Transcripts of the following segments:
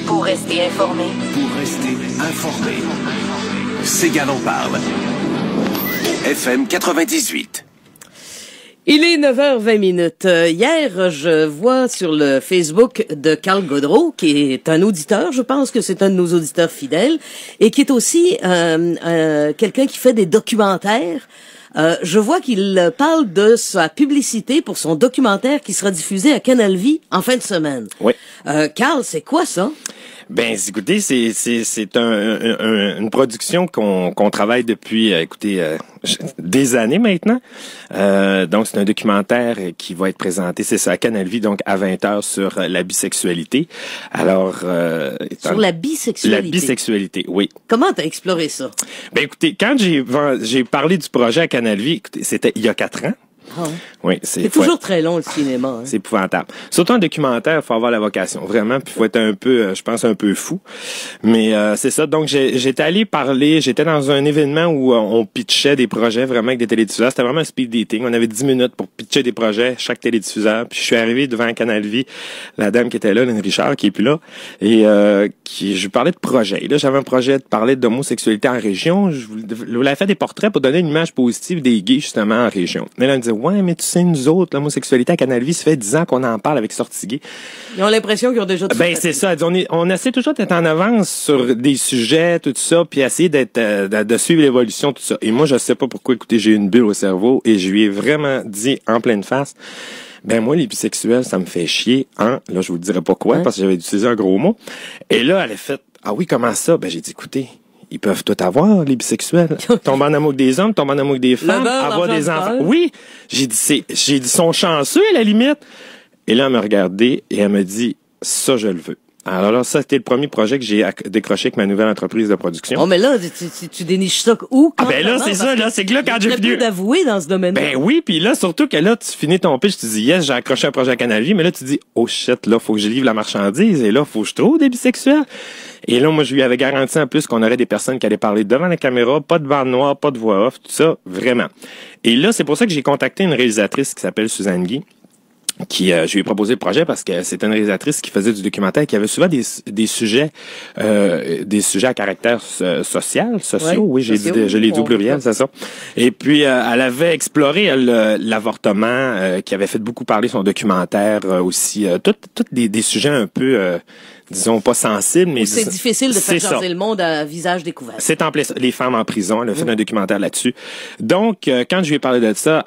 Pour rester informé. Pour rester informé. C'est Gall en parle. FM 98. Il est 9h20. Hier, je vois sur le Facebook de Carl Godreau, qui est un auditeur, je pense que c'est un de nos auditeurs fidèles, et qui est aussi quelqu'un qui fait des documentaires. Je vois qu'il parle de sa publicité pour son documentaire qui sera diffusé à Canal Vie en fin de semaine. Oui. Carl, c'est quoi ça? Ben, écoutez, c'est une production qu'on travaille depuis, des années maintenant. Donc, c'est un documentaire qui va être présenté, c'est ça, à Canal Vie, donc à 20h sur la bisexualité. Alors, sur la bisexualité. La bisexualité, oui. Comment t'as exploré ça? Ben, écoutez, quand j'ai parlé du projet à Canal Vie, écoutez, c'était il y a 4 ans. Oh. Oui, c'est toujours très long, le cinéma. Hein? C'est épouvantable. Surtout un documentaire, il faut avoir la vocation, vraiment, puis il faut être un peu, je pense, un peu fou. Mais c'est ça, donc j'étais allé parler, j'étais dans un événement où on pitchait des projets vraiment avec des télédiffuseurs. C'était vraiment un speed dating. On avait 10 minutes pour pitcher des projets, chaque télédiffuseur. Puis je suis arrivé devant Canal Vie, la dame qui était là, Lynn Richard, qui est plus là, et je lui parlais de projet. Et là, j'avais un projet de parler d'homosexualité en région. Je voulais faire des portraits pour donner une image positive des gays, justement, en région. Et là, elle me disait, ouais, mais tu sais, nous autres, l'homosexualité à Canal Vie, ça fait 10 ans qu'on en parle avec Sortigué. Ils ont l'impression qu'ils ont déjà tout fait. C'est ça. On essaie toujours d'être en avance sur des sujets, tout ça, puis essayer de suivre l'évolution, tout ça. Et moi, je sais pas pourquoi, écoutez, j'ai eu une bulle au cerveau et je lui ai vraiment dit en pleine face, ben moi, les bisexuels, ça me fait chier, hein. Là, je vous dirai pas quoi, parce que j'avais utilisé un gros mot. Et là, elle a fait, ah oui, comment ça? Ben, j'ai dit, écoutez, ils peuvent tout avoir, les bisexuels. Tomber en amour avec des hommes, tomber en amour avec des femmes, avoir des enfants. Oui. J'ai dit, sont chanceux, à la limite. Et là, elle m'a regardé et elle me dit, ça, je le veux. Alors là, ça, c'était le premier projet que j'ai décroché avec ma nouvelle entreprise de production. Oh, mais là, tu déniches ça où? Ah, ben là, c'est ça, là, c'est que là, quand j'ai fini. Tu d'avouer dans ce domaine-là. Ben oui, puis là, surtout que là, tu finis ton pitch, tu dis, yes, j'ai accroché un projet à Canal Vie, mais là, tu dis, oh shit, là, faut que je livre la marchandise, et là, faut que je trouve des bisexuels. Et là, moi, je lui avais garanti en plus qu'on aurait des personnes qui allaient parler devant la caméra, pas de bande noire, pas de voix off, tout ça, vraiment. Et là, c'est pour ça que j'ai contacté une réalisatrice qui s'appelle Suzanne Guy, qui je lui ai proposé le projet parce que c'était une réalisatrice qui faisait du documentaire, qui avait souvent des sujets à caractère sociaux, oui, je l'ai dit au pluriel, c'est ça. Et puis elle avait exploré l'avortement, qui avait fait beaucoup parler son documentaire aussi, tous des sujets un peu disons pas sensibles, mais c'est difficile de faire changer le monde à visage découvert. C'est en plein ça. Les femmes en prison, elle a fait un documentaire là-dessus. Donc quand je lui ai parlé de ça,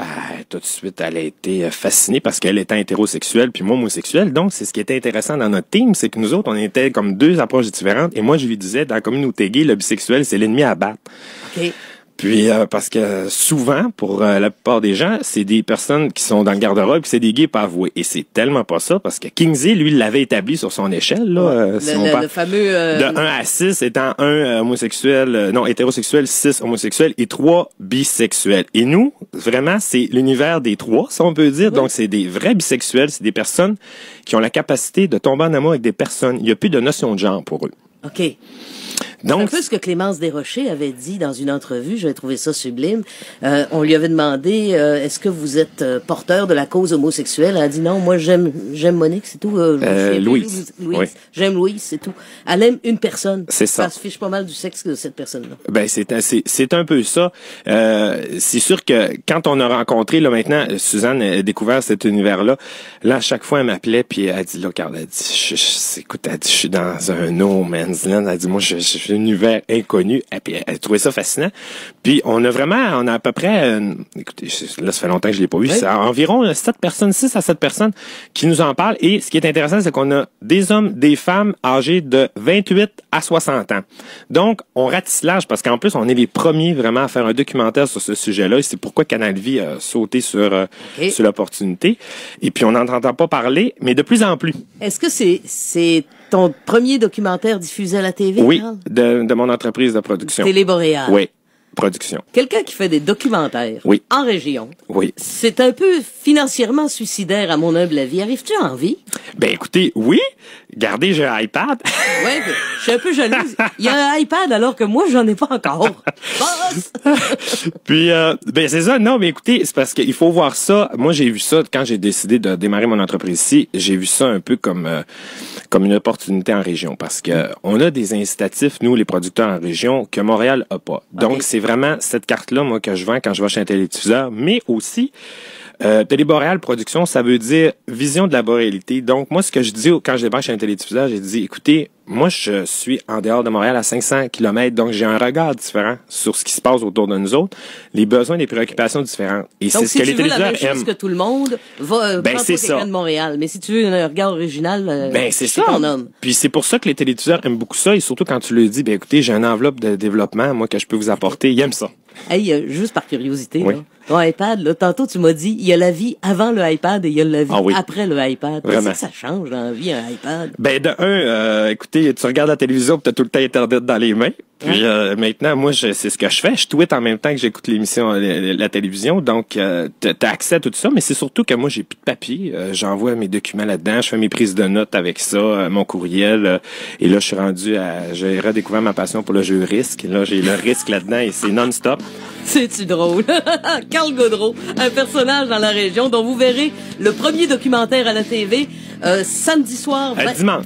tout de suite elle a été fascinée parce qu'elle était hétérosexuelle puis moi homosexuel. Donc c'est ce qui était intéressant dans notre team, c'est que nous autres on était comme deux approches différentes et moi je lui disais dans la communauté gay, le bisexuel c'est l'ennemi à battre. OK. Puis parce que souvent, pour la plupart des gens, c'est des personnes qui sont dans le garde-robe, puis c'est des gays pas avoués. Et c'est tellement pas ça, parce que Kingsley, lui, l'avait établi sur son échelle, là. Le fameux... De 1 à 6 étant 1 homosexuel, hétérosexuel, 6 homosexuels et 3 bisexuels. Et nous, vraiment, c'est l'univers des 3, si on peut dire. Oui. Donc, c'est des vrais bisexuels, c'est des personnes qui ont la capacité de tomber en amour avec des personnes. Il n'y a plus de notion de genre pour eux. OK. Donc, c'est un peu ce que Clémence Desrochers avait dit dans une entrevue, j'avais trouvé ça sublime. On lui avait demandé est-ce que vous êtes porteur de la cause homosexuelle? Elle a dit non, moi j'aime Monique, c'est tout. Louise. Oui. J'aime Louise, c'est tout. Elle aime une personne. C'est ça. Ça se fiche pas mal du sexe de cette personne-là. Ben c'est un peu ça. C'est sûr que quand on a rencontré là maintenant, Suzanne a découvert cet univers-là. Là, à chaque fois elle m'appelait puis elle dit là, Carl, elle dit écoute, elle dit je suis dans un no man's land. Elle dit moi je suis un univers inconnu. Et puis elle trouvait ça fascinant. Puis on a à peu près écoutez, là ça fait longtemps que je l'ai pas vu, c'est environ 6 à 7 personnes qui nous en parlent et ce qui est intéressant c'est qu'on a des hommes, des femmes âgés de 28 à 60 ans. Donc on ratisse large parce qu'en plus on est les premiers vraiment à faire un documentaire sur ce sujet-là et c'est pourquoi Canal Vie a sauté sur l'opportunité. Et puis on n'en entend pas parler, mais de plus en plus. Est-ce que c'est ton premier documentaire diffusé à la TV? Oui, de mon entreprise de production. Télé Boréal. Oui, production. Quelqu'un qui fait des documentaires en région. Oui. C'est un peu financièrement suicidaire à mon humble avis. Arrives-tu à en vivre? Ben écoutez, oui. Regardez, j'ai un iPad. Oui, je suis un peu jalouse. Il y a un iPad alors que moi, j'en ai pas encore. Puis, ben c'est ça. Non, mais écoutez, c'est parce qu'il faut voir ça. Moi, j'ai vu ça quand j'ai décidé de démarrer mon entreprise ici. J'ai vu ça un peu comme comme une opportunité en région parce que on a des incitatifs, nous, les producteurs en région, que Montréal a pas. Donc, c'est vraiment cette carte-là, moi, que je vends quand je vais chez un télédiffuseur, mais aussi Téléboréal Production, ça veut dire vision de la boréalité. Donc, moi, ce que je dis quand je débarque chez un télédiffuseur, j'ai dit, écoutez, moi, je suis en dehors de Montréal à 500 km, donc j'ai un regard différent sur ce qui se passe autour de nous autres, les besoins, les préoccupations différentes. Et c'est ce que les télédiffuseurs aiment. Donc, si tu veux la même chose que tout le monde, va prendre quelqu'un de Montréal. Mais si tu veux un regard original, c'est ça. Ton homme. Puis c'est pour ça que les télédiffuseurs aiment beaucoup ça, et surtout quand tu leur dis, ben écoutez, j'ai une enveloppe de développement, moi, que je peux vous apporter, ils aiment ça. Hey, juste par curiosité, oui. là. Ton iPad, là, tantôt tu m'as dit, il y a la vie avant le iPad et il y a la vie après le iPad. Qu'est-ce que ça change dans la vie, un iPad? Ben, de écoutez, tu regardes la télévision pis t'as tout le temps Internet dans les mains. Puis maintenant, moi, c'est ce que je fais. Je tweete en même temps que j'écoute l'émission, la télévision. Donc, t'as accès à tout ça, mais c'est surtout que moi, j'ai plus de papier. J'envoie mes documents là-dedans. Je fais mes prises de notes avec ça, mon courriel. Et là, je suis rendu j'ai redécouvert ma passion pour le jeu risque. Là, j'ai le risque là-dedans et c'est non-stop. C'est-tu drôle? Carl Gaudreau, un personnage dans la région dont vous verrez le premier documentaire à la TV samedi soir,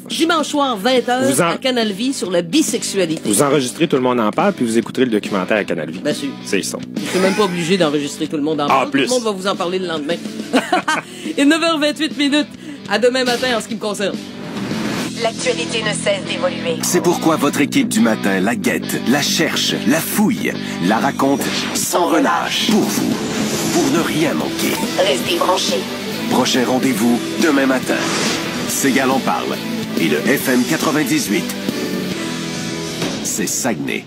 dimanche soir, 20h à Canal Vie sur la bisexualité. Vous enregistrez Tout le monde en parle, puis vous écouterez le documentaire à Canal Vie. Bien sûr. C'est ça. Je suis même pas obligé d'enregistrer Tout le monde en parle. Tout le monde va vous en parler le lendemain. Et 9h28 minutes. À demain matin en ce qui me concerne. L'actualité ne cesse d'évoluer. C'est pourquoi votre équipe du matin la guette, la cherche, la fouille, la raconte sans relâche pour vous, pour ne rien manquer. Restez branchés. Prochain rendez-vous demain matin. C'est Gal en parle. Et le FM 98. C'est Saguenay.